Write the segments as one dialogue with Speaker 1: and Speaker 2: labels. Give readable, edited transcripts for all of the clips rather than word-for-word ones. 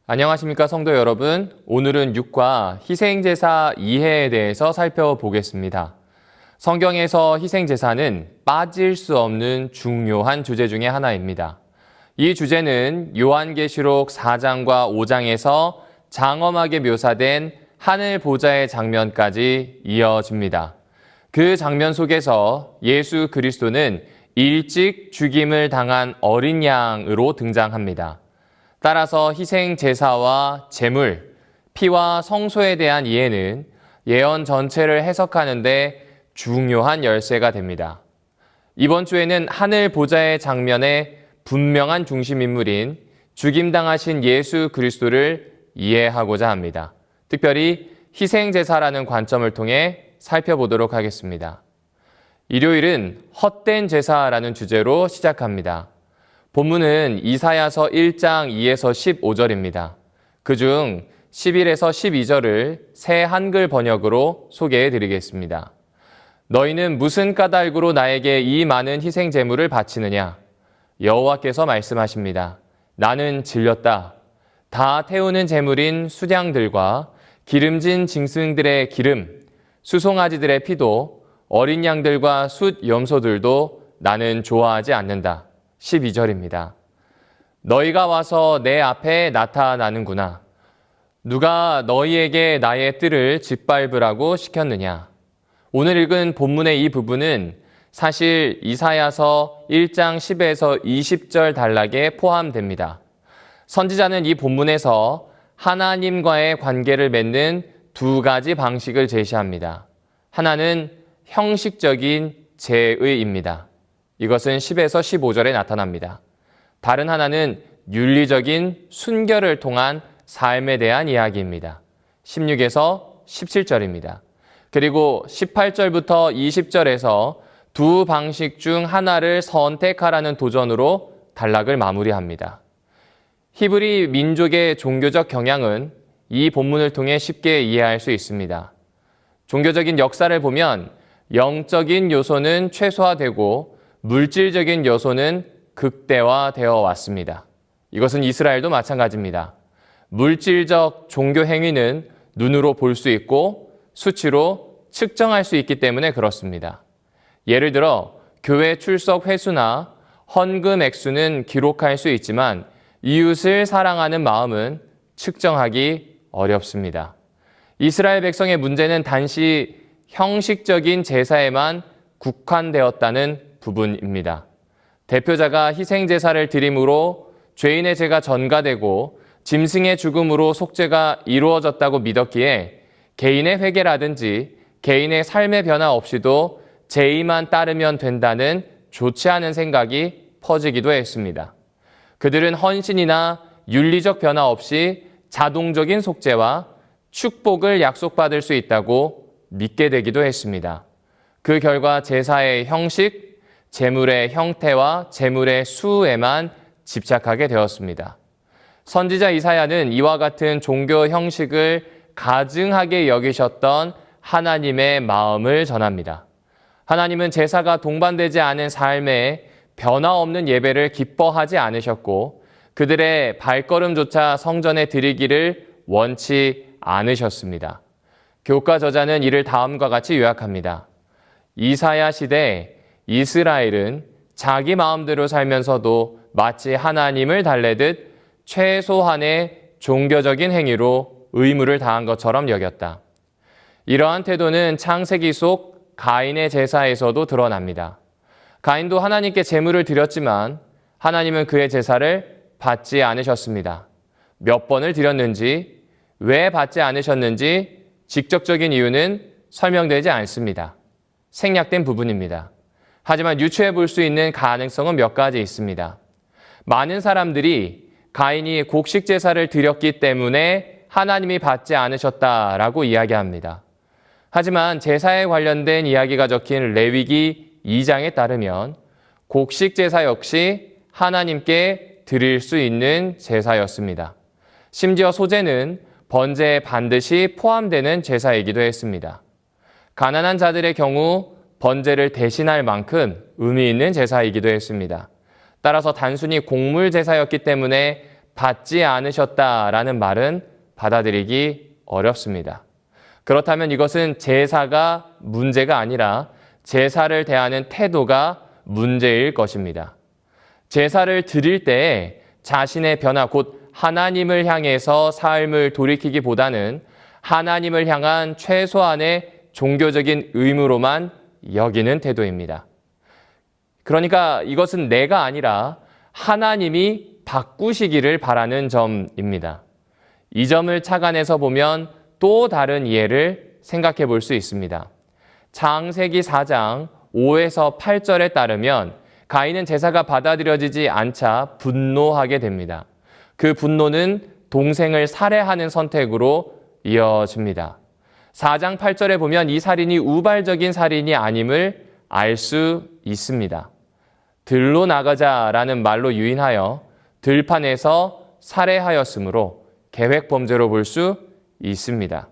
Speaker 1: 안녕하십니까 성도 여러분. 오늘은 육과 희생제사 이해에 대해서 살펴보겠습니다. 성경에서 희생제사는 빠질 수 없는 중요한 주제 중에 하나입니다. 이 주제는 요한계시록 4장과 5장에서 장엄하게 묘사된 하늘 보좌의 장면까지 이어집니다. 그 장면 속에서 예수 그리스도는 일찍 죽임을 당한 어린 양으로 등장합니다. 따라서 희생 제사와 제물, 피와 성소에 대한 이해는 예언 전체를 해석하는 데 중요한 열쇠가 됩니다. 이번 주에는 하늘 보좌의 장면의 분명한 중심인물인 죽임당하신 예수 그리스도를 이해하고자 합니다. 특별히 희생 제사라는 관점을 통해 살펴보도록 하겠습니다. 일요일은 헛된 제사라는 주제로 시작합니다. 본문은 이사야서 1장 2에서 15절입니다. 그중 11에서 12절을 새 한글 번역으로 소개해 드리겠습니다. 너희는 무슨 까닭으로 나에게 이 많은 희생 제물을 바치느냐? 여호와께서 말씀하십니다. 나는 질렸다. 다 태우는 제물인 수량들과 기름진 짐승들의 기름, 수송아지들의 피도 어린 양들과 숫 염소들도 나는 좋아하지 않는다. 12절입니다. 너희가 와서 내 앞에 나타나는구나. 누가 너희에게 나의 뜰을 짓밟으라고 시켰느냐. 오늘 읽은 본문의 이 부분은 사실 이사야서 1장 10에서 20절 단락에 포함됩니다. 선지자는 이 본문에서 하나님과의 관계를 맺는 두 가지 방식을 제시합니다. 하나는 형식적인 제의입니다. 이것은 10에서 15절에 나타납니다. 다른 하나는 윤리적인 순결을 통한 삶에 대한 이야기입니다. 16에서 17절입니다. 그리고 18절부터 20절에서 두 방식 중 하나를 선택하라는 도전으로 단락을 마무리합니다. 히브리 민족의 종교적 경향은 이 본문을 통해 쉽게 이해할 수 있습니다. 종교적인 역사를 보면 영적인 요소는 최소화되고 물질적인 요소는 극대화되어 왔습니다. 이것은 이스라엘도 마찬가지입니다. 물질적 종교 행위는 눈으로 볼 수 있고 수치로 측정할 수 있기 때문에 그렇습니다. 예를 들어 교회 출석 횟수나 헌금 액수는 기록할 수 있지만 이웃을 사랑하는 마음은 측정하기 어렵습니다. 이스라엘 백성의 문제는 단지 형식적인 제사에만 국한되었다는 부분입니다. 대표자가 희생제사를 드림으로 죄인의 죄가 전가되고 짐승의 죽음으로 속죄가 이루어졌다고 믿었기에 개인의 회개라든지 개인의 삶의 변화 없이도 제의만 따르면 된다는 좋지 않은 생각이 퍼지기도 했습니다. 그들은 헌신이나 윤리적 변화 없이 자동적인 속죄와 축복을 약속받을 수 있다고 믿게 되기도 했습니다. 그 결과 제사의 형식, 제물의 형태와 제물의 수에만 집착하게 되었습니다. 선지자 이사야는 이와 같은 종교 형식을 가증하게 여기셨던 하나님의 마음을 전합니다. 하나님은 제사가 동반되지 않은 삶에 변화 없는 예배를 기뻐하지 않으셨고 그들의 발걸음조차 성전에 드리기를 원치 않으셨습니다. 교과 저자는 이를 다음과 같이 요약합니다. 이사야 시대 이스라엘은 자기 마음대로 살면서도 마치 하나님을 달래듯 최소한의 종교적인 행위로 의무를 다한 것처럼 여겼다. 이러한 태도는 창세기 속 가인의 제사에서도 드러납니다. 가인도 하나님께 제물을 드렸지만 하나님은 그의 제사를 받지 않으셨습니다. 몇 번을 드렸는지, 왜 받지 않으셨는지 직접적인 이유는 설명되지 않습니다. 생략된 부분입니다. 하지만 유추해 볼 수 있는 가능성은 몇 가지 있습니다. 많은 사람들이 가인이 곡식 제사를 드렸기 때문에 하나님이 받지 않으셨다라고 이야기합니다. 하지만 제사에 관련된 이야기가 적힌 레위기 2장에 따르면 곡식 제사 역시 하나님께 드릴 수 있는 제사였습니다. 심지어 소제는 번제에 반드시 포함되는 제사이기도 했습니다. 가난한 자들의 경우 번제를 대신할 만큼 의미 있는 제사이기도 했습니다. 따라서 단순히 곡물 제사였기 때문에 받지 않으셨다라는 말은 받아들이기 어렵습니다. 그렇다면 이것은 제사가 문제가 아니라 제사를 대하는 태도가 문제일 것입니다. 제사를 드릴 때 자신의 변화, 곧 하나님을 향해서 삶을 돌이키기보다는 하나님을 향한 최소한의 종교적인 의무로만 여기는 태도입니다. 그러니까 이것은 내가 아니라 하나님이 바꾸시기를 바라는 점입니다. 이 점을 착안해서 보면 또 다른 이해를 생각해 볼 수 있습니다. 창세기 4장 5에서 8절에 따르면 가인은 제사가 받아들여지지 않자 분노하게 됩니다. 그 분노는 동생을 살해하는 선택으로 이어집니다. 4장 8절에 보면 이 살인이 우발적인 살인이 아님을 알 수 있습니다. 들로 나가자라는 말로 유인하여 들판에서 살해하였으므로 계획 범죄로 볼 수 있습니다.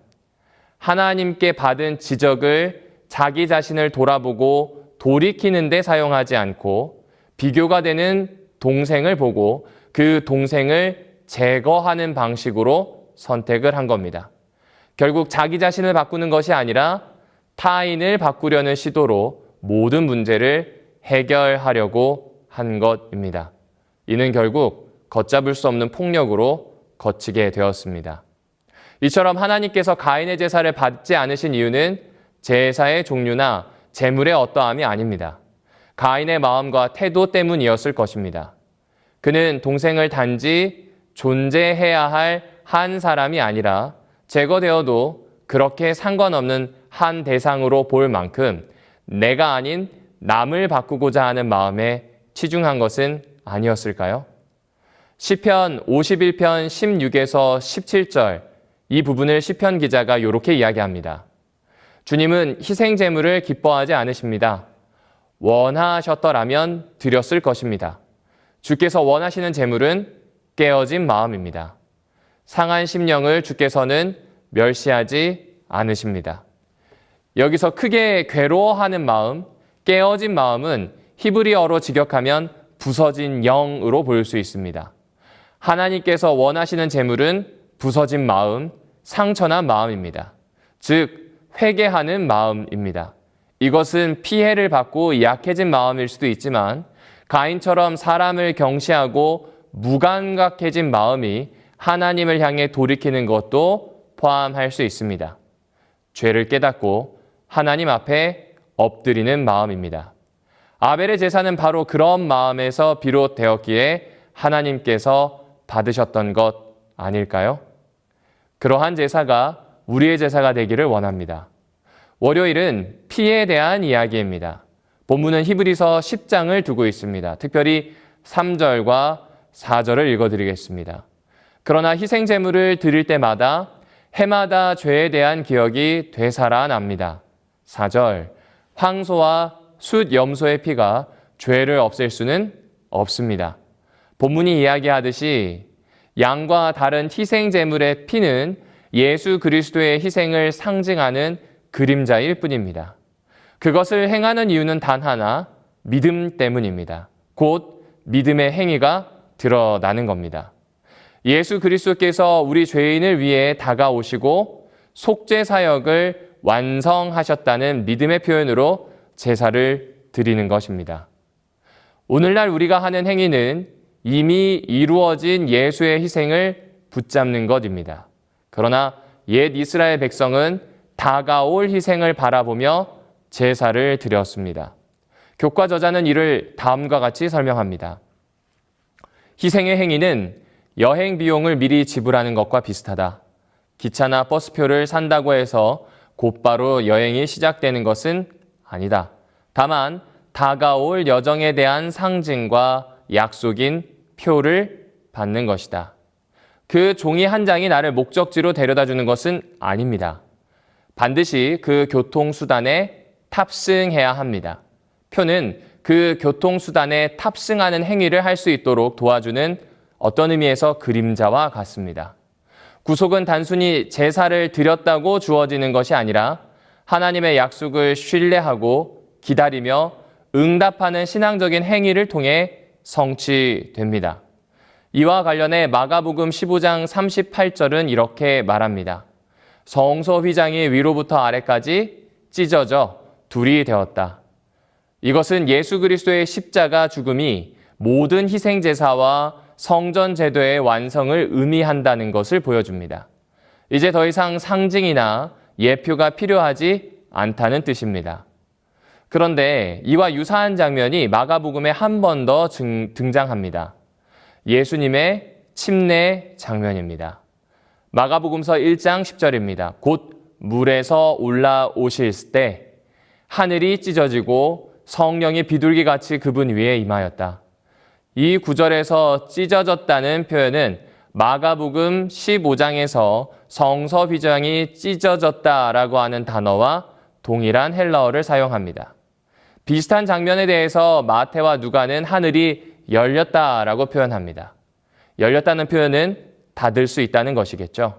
Speaker 1: 하나님께 받은 지적을 자기 자신을 돌아보고 돌이키는 데 사용하지 않고 비교가 되는 동생을 보고 그 동생을 제거하는 방식으로 선택을 한 겁니다. 결국 자기 자신을 바꾸는 것이 아니라 타인을 바꾸려는 시도로 모든 문제를 해결하려고 한 것입니다. 이는 결국 걷잡을 수 없는 폭력으로 거치게 되었습니다. 이처럼 하나님께서 가인의 제사를 받지 않으신 이유는 제사의 종류나 제물의 어떠함이 아닙니다. 가인의 마음과 태도 때문이었을 것입니다. 그는 동생을 단지 존재해야 할 한 사람이 아니라 제거되어도 그렇게 상관없는 한 대상으로 볼 만큼 내가 아닌 남을 바꾸고자 하는 마음에 치중한 것은 아니었을까요? 시편 51편 16에서 17절 이 부분을 시편 기자가 이렇게 이야기합니다. 주님은 희생 제물을 기뻐하지 않으십니다. 원하셨더라면 드렸을 것입니다. 주께서 원하시는 제물은 깨어진 마음입니다. 상한 심령을 주께서는 멸시하지 않으십니다. 여기서 크게 괴로워하는 마음, 깨어진 마음은 히브리어로 직역하면 부서진 영으로 볼 수 있습니다. 하나님께서 원하시는 제물은 부서진 마음, 상처난 마음입니다. 즉 회개하는 마음입니다. 이것은 피해를 받고 약해진 마음일 수도 있지만 가인처럼 사람을 경시하고 무감각해진 마음이 하나님을 향해 돌이키는 것도 포함할 수 있습니다. 죄를 깨닫고 하나님 앞에 엎드리는 마음입니다. 아벨의 제사는 바로 그런 마음에서 비롯되었기에 하나님께서 받으셨던 것 아닐까요? 그러한 제사가 우리의 제사가 되기를 원합니다. 월요일은 피에 대한 이야기입니다. 본문은 히브리서 10장을 두고 있습니다. 특별히 3절과 4절을 읽어드리겠습니다. 그러나 희생 제물을 드릴 때마다 해마다 죄에 대한 기억이 되살아납니다. 4절, 황소와 숫 염소의 피가 죄를 없앨 수는 없습니다. 본문이 이야기하듯이 양과 다른 희생 제물의 피는 예수 그리스도의 희생을 상징하는 그림자일 뿐입니다. 그것을 행하는 이유는 단 하나, 믿음 때문입니다. 곧 믿음의 행위가 드러나는 겁니다. 예수 그리스도께서 우리 죄인을 위해 다가오시고 속죄 사역을 완성하셨다는 믿음의 표현으로 제사를 드리는 것입니다. 오늘날 우리가 하는 행위는 이미 이루어진 예수의 희생을 붙잡는 것입니다. 그러나 옛 이스라엘 백성은 다가올 희생을 바라보며 제사를 드렸습니다. 교과 저자는 이를 다음과 같이 설명합니다. 희생의 행위는 여행 비용을 미리 지불하는 것과 비슷하다. 기차나 버스표를 산다고 해서 곧바로 여행이 시작되는 것은 아니다. 다만 다가올 여정에 대한 상징과 약속인 표를 받는 것이다. 그 종이 한 장이 나를 목적지로 데려다 주는 것은 아닙니다. 반드시 그 교통수단에 탑승해야 합니다. 표는 그 교통수단에 탑승하는 행위를 할 수 있도록 도와주는 어떤 의미에서 그림자와 같습니다. 구속은 단순히 제사를 드렸다고 주어지는 것이 아니라 하나님의 약속을 신뢰하고 기다리며 응답하는 신앙적인 행위를 통해 성취됩니다. 이와 관련해 마가복음 15장 38절은 이렇게 말합니다. 성소 휘장이 위로부터 아래까지 찢어져 둘이 되었다. 이것은 예수 그리스도의 십자가 죽음이 모든 희생제사와 성전 제도의 완성을 의미한다는 것을 보여줍니다. 이제 더 이상 상징이나 예표가 필요하지 않다는 뜻입니다. 그런데 이와 유사한 장면이 마가복음에 한 번 더 등장합니다. 예수님의 침례 장면입니다. 마가복음서 1장 10절입니다. 곧 물에서 올라오실 때 하늘이 찢어지고 성령이 비둘기같이 그분 위에 임하였다. 이 구절에서 찢어졌다는 표현은 마가복음 15장에서 성서 휘장이 찢어졌다라고 하는 단어와 동일한 헬라어를 사용합니다. 비슷한 장면에 대해서 마태와 누가는 하늘이 열렸다라고 표현합니다. 열렸다는 표현은 닫을 수 있다는 것이겠죠.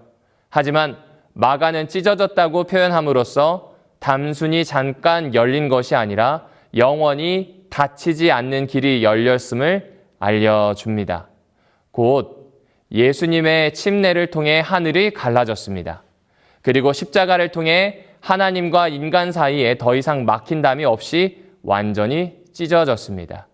Speaker 1: 하지만 마가는 찢어졌다고 표현함으로써 단순히 잠깐 열린 것이 아니라 영원히 닫히지 않는 길이 열렸음을 알려줍니다. 곧 예수님의 침례를 통해 하늘이 갈라졌습니다. 그리고 십자가를 통해 하나님과 인간 사이에 더 이상 막힌담이 없이 완전히 찢어졌습니다.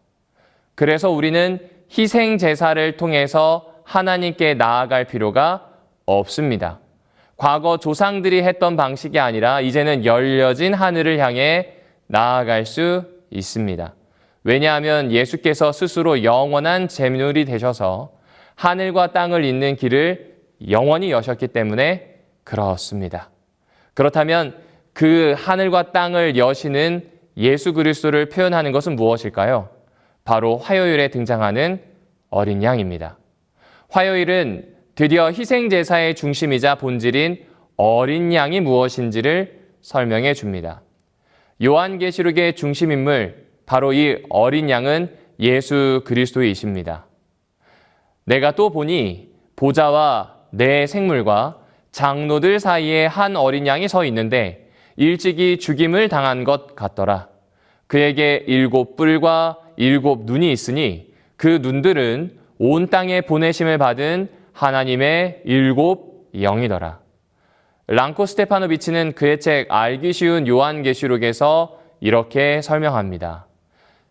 Speaker 1: 그래서 우리는 희생 제사를 통해서 하나님께 나아갈 필요가 없습니다. 과거 조상들이 했던 방식이 아니라 이제는 열려진 하늘을 향해 나아갈 수 있습니다. 왜냐하면 예수께서 스스로 영원한 제물이 되셔서 하늘과 땅을 잇는 길을 영원히 여셨기 때문에 그렇습니다. 그렇다면 그 하늘과 땅을 여시는 예수 그리스도를 표현하는 것은 무엇일까요? 바로 화요일에 등장하는 어린 양입니다. 화요일은 드디어 희생제사의 중심이자 본질인 어린 양이 무엇인지를 설명해 줍니다. 요한계시록의 중심인물, 바로 이 어린 양은 예수 그리스도이십니다. 내가 또 보니 보좌와 내 생물과 장로들 사이에 한 어린 양이 서 있는데 일찍이 죽임을 당한 것 같더라. 그에게 7뿔과 7눈이 있으니 그 눈들은 온 땅에 보내심을 받은 하나님의 7영이더라. 랑코 스테파노비치는 그의 책 알기 쉬운 요한계시록에서 이렇게 설명합니다.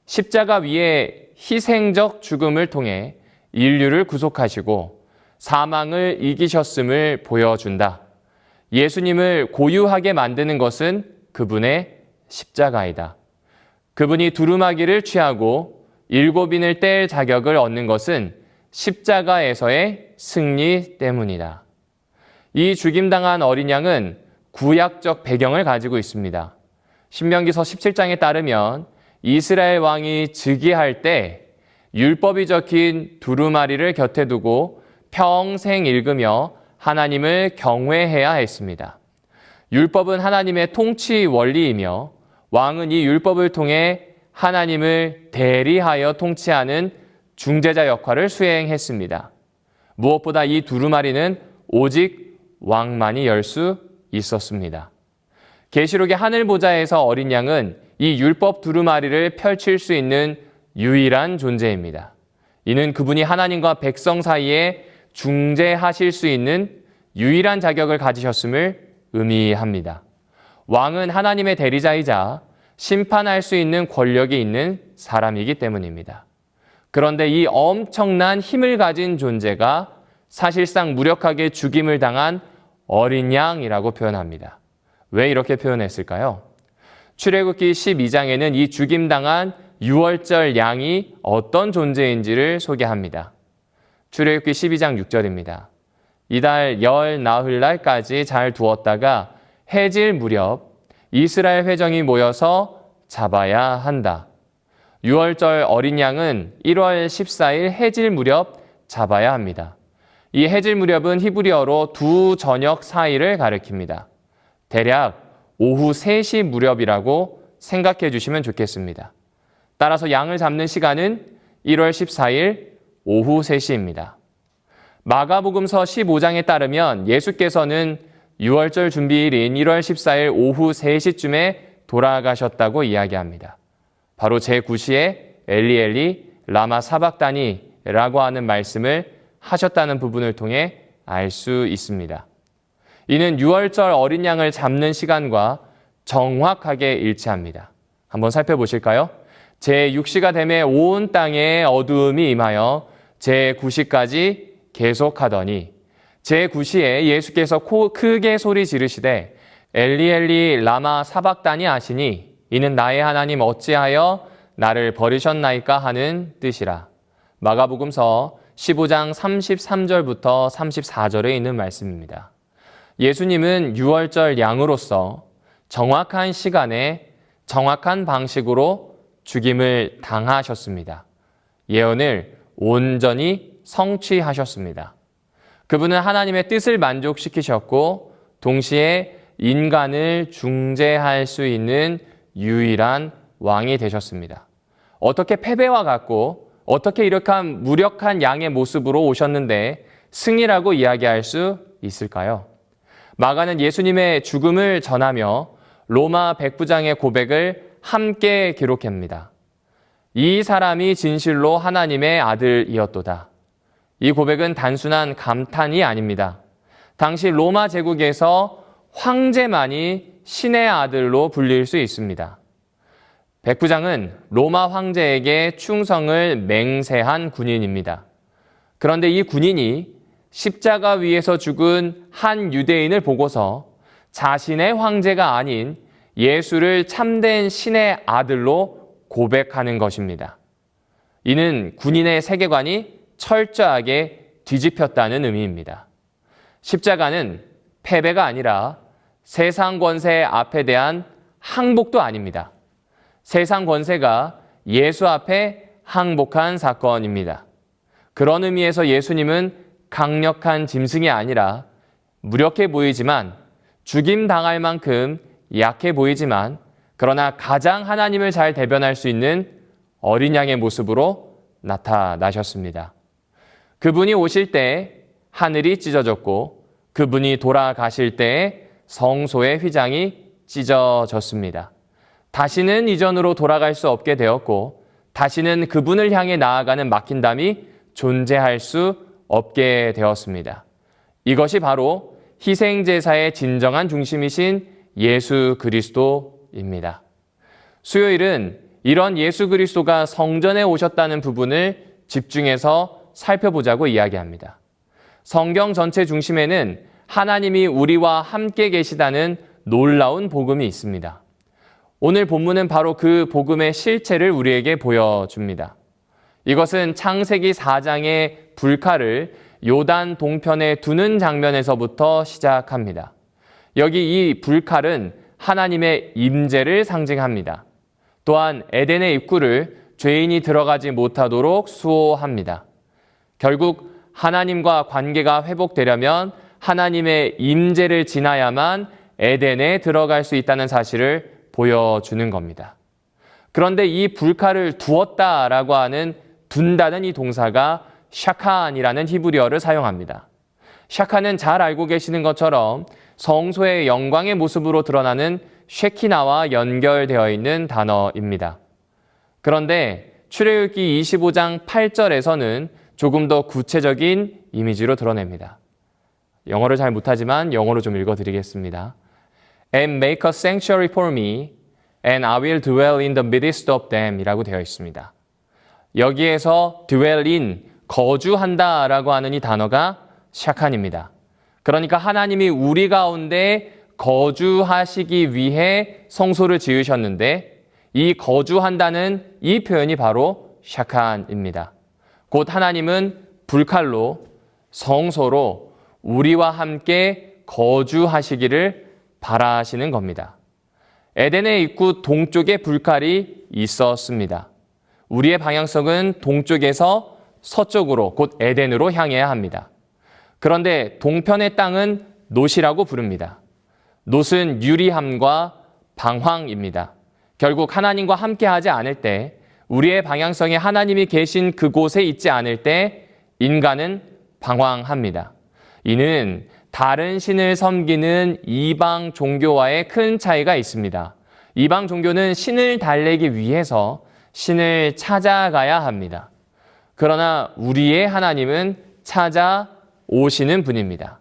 Speaker 1: 십자가 위에 희생적 죽음을 통해 인류를 구속하시고 사망을 이기셨음을 보여준다. 예수님을 고유하게 만드는 것은 그분의 십자가이다. 그분이 두루마기를 취하고 7인을 뗄 자격을 얻는 것은 십자가에서의 승리 때문이다. 이 죽임당한 어린 양은 구약적 배경을 가지고 있습니다. 신명기서 17장에 따르면 이스라엘 왕이 즉위할 때 율법이 적힌 두루마리를 곁에 두고 평생 읽으며 하나님을 경외해야 했습니다. 율법은 하나님의 통치 원리이며 왕은 이 율법을 통해 하나님을 대리하여 통치하는 중재자 역할을 수행했습니다. 무엇보다 이 두루마리는 오직 왕만이 열 수 있었습니다. 계시록의 하늘 보좌에서 어린 양은 이 율법 두루마리를 펼칠 수 있는 유일한 존재입니다. 이는 그분이 하나님과 백성 사이에 중재하실 수 있는 유일한 자격을 가지셨음을 의미합니다. 왕은 하나님의 대리자이자 심판할 수 있는 권력이 있는 사람이기 때문입니다. 그런데 이 엄청난 힘을 가진 존재가 사실상 무력하게 죽임을 당한 어린 양이라고 표현합니다. 왜 이렇게 표현했을까요? 출애굽기 12장에는 이 죽임당한 유월절 양이 어떤 존재인지를 소개합니다. 출애굽기 12장 6절입니다. 이달 열 나흘날까지 잘 두었다가 해질 무렵 이스라엘 회정이 모여서 잡아야 한다. 유월절 어린 양은 1월 14일 해질 무렵 잡아야 합니다. 이 해질 무렵은 히브리어로 두 저녁 사이를 가리킵니다. 대략 오후 3시 무렵이라고 생각해 주시면 좋겠습니다. 따라서 양을 잡는 시간은 1월 14일 오후 3시입니다. 마가복음서 15장에 따르면 예수께서는 유월절 준비일인 1월 14일 오후 3시쯤에 돌아가셨다고 이야기합니다. 바로 제9시에 엘리 엘리 라마 사박다니라고 하는 말씀을 하셨다는 부분을 통해 알 수 있습니다. 이는 유월절 어린 양을 잡는 시간과 정확하게 일치합니다. 한번 살펴보실까요? 제6시가 되매 온 땅에 어두움이 임하여 제9시까지 계속하더니 제9시에 예수께서 크게 소리 지르시되 엘리 엘리 라마 사박다니 하시니 이는 나의 하나님 어찌하여 나를 버리셨나이까 하는 뜻이라. 마가복음서 15장 33절부터 34절에 있는 말씀입니다. 예수님은 유월절 양으로서 정확한 시간에 정확한 방식으로 죽임을 당하셨습니다. 예언을 온전히 성취하셨습니다. 그분은 하나님의 뜻을 만족시키셨고 동시에 인간을 중재할 수 있는 유일한 왕이 되셨습니다. 어떻게 패배와 같고 어떻게 이렇게 무력한 양의 모습으로 오셨는데 승리라고 이야기할 수 있을까요? 마가는 예수님의 죽음을 전하며 로마 백부장의 고백을 함께 기록합니다. 이 사람이 진실로 하나님의 아들이었도다. 이 고백은 단순한 감탄이 아닙니다. 당시 로마 제국에서 황제만이 신의 아들로 불릴 수 있습니다. 백부장은 로마 황제에게 충성을 맹세한 군인입니다. 그런데 이 군인이 십자가 위에서 죽은 한 유대인을 보고서 자신의 황제가 아닌 예수를 참된 신의 아들로 고백하는 것입니다. 이는 군인의 세계관이 철저하게 뒤집혔다는 의미입니다. 십자가는 패배가 아니라 세상 권세 앞에 대한 항복도 아닙니다. 세상 권세가 예수 앞에 항복한 사건입니다. 그런 의미에서 예수님은 강력한 짐승이 아니라 무력해 보이지만 죽임 당할 만큼 약해 보이지만 그러나 가장 하나님을 잘 대변할 수 있는 어린 양의 모습으로 나타나셨습니다. 그분이 오실 때 하늘이 찢어졌고 그분이 돌아가실 때에 성소의 휘장이 찢어졌습니다. 다시는 이전으로 돌아갈 수 없게 되었고 다시는 그분을 향해 나아가는 막힌담이 존재할 수 없게 되었습니다. 이것이 바로 희생제사의 진정한 중심이신 예수 그리스도입니다. 수요일은 이런 예수 그리스도가 성전에 오셨다는 부분을 집중해서 살펴보자고 이야기합니다. 성경 전체 중심에는 하나님이 우리와 함께 계시다는 놀라운 복음이 있습니다. 오늘 본문은 바로 그 복음의 실체를 우리에게 보여줍니다. 이것은 창세기 4장의 불칼을 요단 동편에 두는 장면에서부터 시작합니다. 여기 이 불칼은 하나님의 임재를 상징합니다. 또한 에덴의 입구를 죄인이 들어가지 못하도록 수호합니다. 결국 하나님과 관계가 회복되려면 하나님의 임재를 지나야만 에덴에 들어갈 수 있다는 사실을 보여주는 겁니다. 그런데 이 불칼을 두었다라고 하는 둔다는 이 동사가 샤칸이라는 히브리어를 사용합니다. 샤칸은 잘 알고 계시는 것처럼 성소의 영광의 모습으로 드러나는 쉐키나와 연결되어 있는 단어입니다. 그런데 출애굽기 25장 8절에서는 조금 더 구체적인 이미지로 드러냅니다. 영어를 잘 못하지만 영어로 좀 읽어드리겠습니다. And make a sanctuary for me, and I will dwell in the midst of them 이라고 되어 있습니다. 여기에서 dwell in, 거주한다 라고 하는 이 단어가 샤칸입니다. 그러니까 하나님이 우리 가운데 거주하시기 위해 성소를 지으셨는데 이 거주한다는 이 표현이 바로 샤칸입니다. 곧 하나님은 불칼로 성소로 우리와 함께 거주하시기를 바라시는 겁니다. 에덴의 입구 동쪽에 불칼이 있었습니다. 우리의 방향성은 동쪽에서 서쪽으로 곧 에덴으로 향해야 합니다. 그런데 동편의 땅은 놋이라고 부릅니다. 놋은 유리함과 방황입니다. 결국 하나님과 함께하지 않을 때 우리의 방향성에 하나님이 계신 그곳에 있지 않을 때 인간은 방황합니다. 이는 다른 신을 섬기는 이방 종교와의 큰 차이가 있습니다. 이방 종교는 신을 달래기 위해서 신을 찾아가야 합니다. 그러나 우리의 하나님은 찾아오시는 분입니다.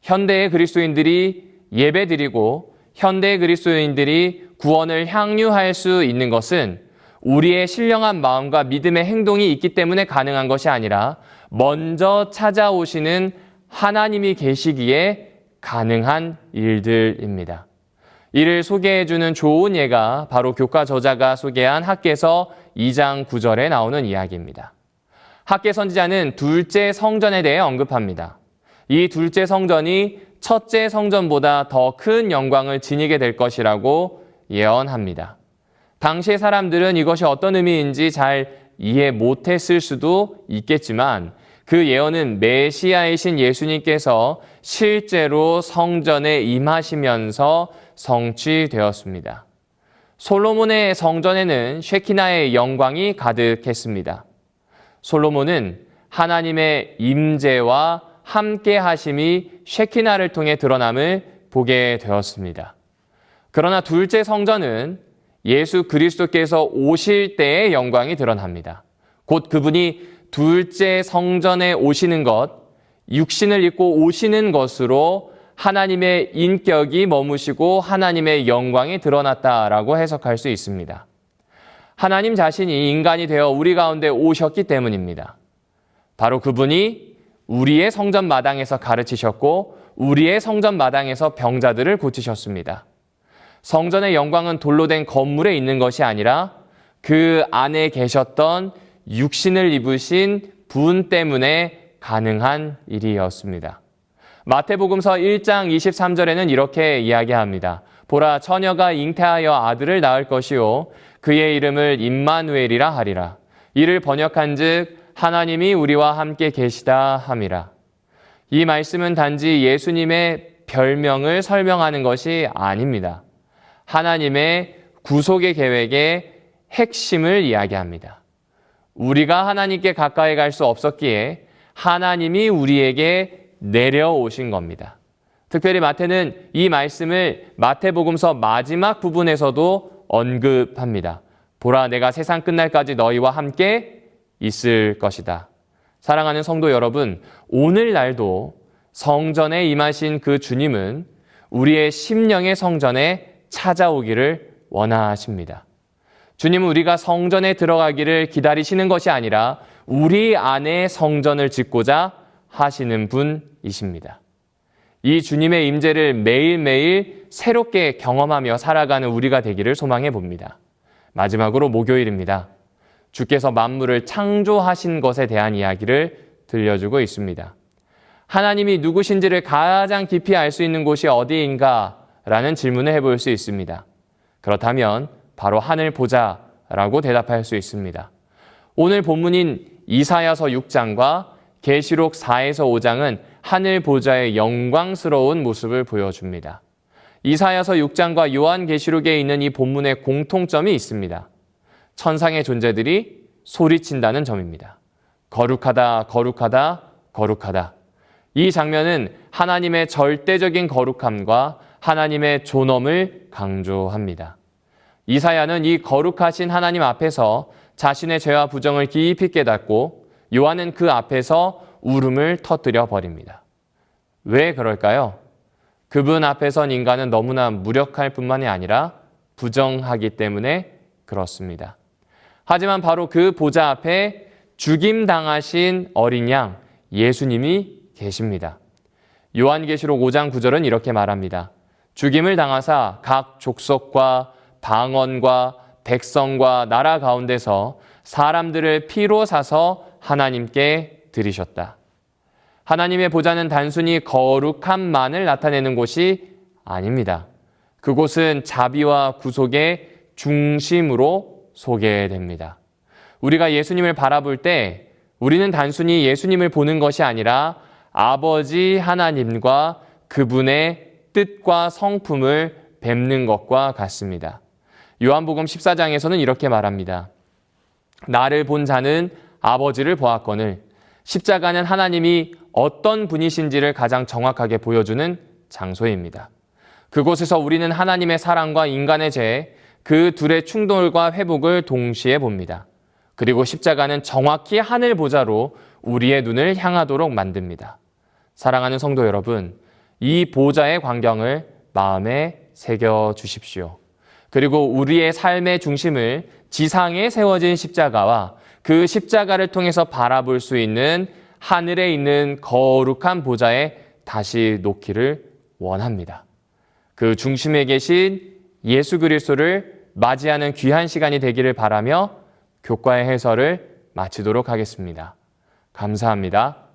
Speaker 1: 현대의 그리스도인들이 예배드리고 현대의 그리스도인들이 구원을 향유할 수 있는 것은 우리의 신령한 마음과 믿음의 행동이 있기 때문에 가능한 것이 아니라 먼저 찾아오시는 하나님이 계시기에 가능한 일들입니다. 이를 소개해주는 좋은 예가 바로 교과 저자가 소개한 학개서 2장 9절에 나오는 이야기입니다. 학개 선지자는 둘째 성전에 대해 언급합니다. 이 둘째 성전이 첫째 성전보다 더 큰 영광을 지니게 될 것이라고 예언합니다. 당시의 사람들은 이것이 어떤 의미인지 잘 이해 못했을 수도 있겠지만 그 예언은 메시아이신 예수님께서 실제로 성전에 임하시면서 성취되었습니다. 솔로몬의 성전에는 쉐키나의 영광이 가득했습니다. 솔로몬은 하나님의 임재와 함께 하심이 쉐키나를 통해 드러남을 보게 되었습니다. 그러나 둘째 성전은 예수 그리스도께서 오실 때의 영광이 드러납니다. 곧 그분이 둘째 성전에 오시는 것, 육신을 입고 오시는 것으로 하나님의 인격이 머무시고 하나님의 영광이 드러났다라고 해석할 수 있습니다. 하나님 자신이 인간이 되어 우리 가운데 오셨기 때문입니다. 바로 그분이 우리의 성전 마당에서 가르치셨고 우리의 성전 마당에서 병자들을 고치셨습니다. 성전의 영광은 돌로 된 건물에 있는 것이 아니라 그 안에 계셨던 육신을 입으신 분 때문에 가능한 일이었습니다. 마태복음서 1장 23절에는 이렇게 이야기합니다. 보라, 처녀가 잉태하여 아들을 낳을 것이요 그의 이름을 임마누엘이라 하리라. 이를 번역한즉 하나님이 우리와 함께 계시다 함이라. 이 말씀은 단지 예수님의 별명을 설명하는 것이 아닙니다. 하나님의 구속의 계획의 핵심을 이야기합니다. 우리가 하나님께 가까이 갈 수 없었기에 하나님이 우리에게 내려오신 겁니다. 특별히 마태는 이 말씀을 마태복음서 마지막 부분에서도 언급합니다. 보라, 내가 세상 끝날까지 너희와 함께 있을 것이다. 사랑하는 성도 여러분, 오늘날도 성전에 임하신 그 주님은 우리의 심령의 성전에 찾아오기를 원하십니다. 주님은 우리가 성전에 들어가기를 기다리시는 것이 아니라 우리 안에 성전을 짓고자 하시는 분이십니다. 이 주님의 임재를 매일매일 새롭게 경험하며 살아가는 우리가 되기를 소망해 봅니다. 마지막으로 목요일입니다. 주께서 만물을 창조하신 것에 대한 이야기를 들려주고 있습니다. 하나님이 누구신지를 가장 깊이 알 수 있는 곳이 어디인가? 라는 질문을 해볼 수 있습니다. 그렇다면 바로 하늘 보자라고 대답할 수 있습니다. 오늘 본문인 이사야서 6장과 계시록 4에서 5장은 하늘 보좌의 영광스러운 모습을 보여줍니다. 이사야서 6장과 요한계시록에 있는 이 본문의 공통점이 있습니다. 천상의 존재들이 소리친다는 점입니다. 거룩하다, 거룩하다, 거룩하다. 이 장면은 하나님의 절대적인 거룩함과 하나님의 존엄을 강조합니다. 이사야는 이 거룩하신 하나님 앞에서 자신의 죄와 부정을 깊이 깨닫고 요한은 그 앞에서 울음을 터뜨려 버립니다. 왜 그럴까요? 그분 앞에선 인간은 너무나 무력할 뿐만이 아니라 부정하기 때문에 그렇습니다. 하지만 바로 그 보좌 앞에 죽임당하신 어린 양 예수님이 계십니다. 요한계시록 5장 9절은 이렇게 말합니다. 죽임을 당하사 각 족속과 방언과 백성과 나라 가운데서 사람들을 피로 사서 하나님께 드리셨다. 하나님의 보좌는 단순히 거룩함만을 나타내는 곳이 아닙니다. 그곳은 자비와 구속의 중심으로 소개됩니다. 우리가 예수님을 바라볼 때 우리는 단순히 예수님을 보는 것이 아니라 아버지 하나님과 그분의 뜻과 성품을 뵙는 것과 같습니다. 요한복음 14장에서는 이렇게 말합니다. 나를 본 자는 아버지를 보았거늘 십자가는 하나님이 어떤 분이신지를 가장 정확하게 보여주는 장소입니다. 그곳에서 우리는 하나님의 사랑과 인간의 죄, 그 둘의 충돌과 회복을 동시에 봅니다. 그리고 십자가는 정확히 하늘 보좌로 우리의 눈을 향하도록 만듭니다. 사랑하는 성도 여러분, 이 보좌의 광경을 마음에 새겨 주십시오. 그리고 우리의 삶의 중심을 지상에 세워진 십자가와 그 십자가를 통해서 바라볼 수 있는 하늘에 있는 거룩한 보좌에 다시 놓기를 원합니다. 그 중심에 계신 예수 그리스도를 맞이하는 귀한 시간이 되기를 바라며 교과의 해설을 마치도록 하겠습니다. 감사합니다.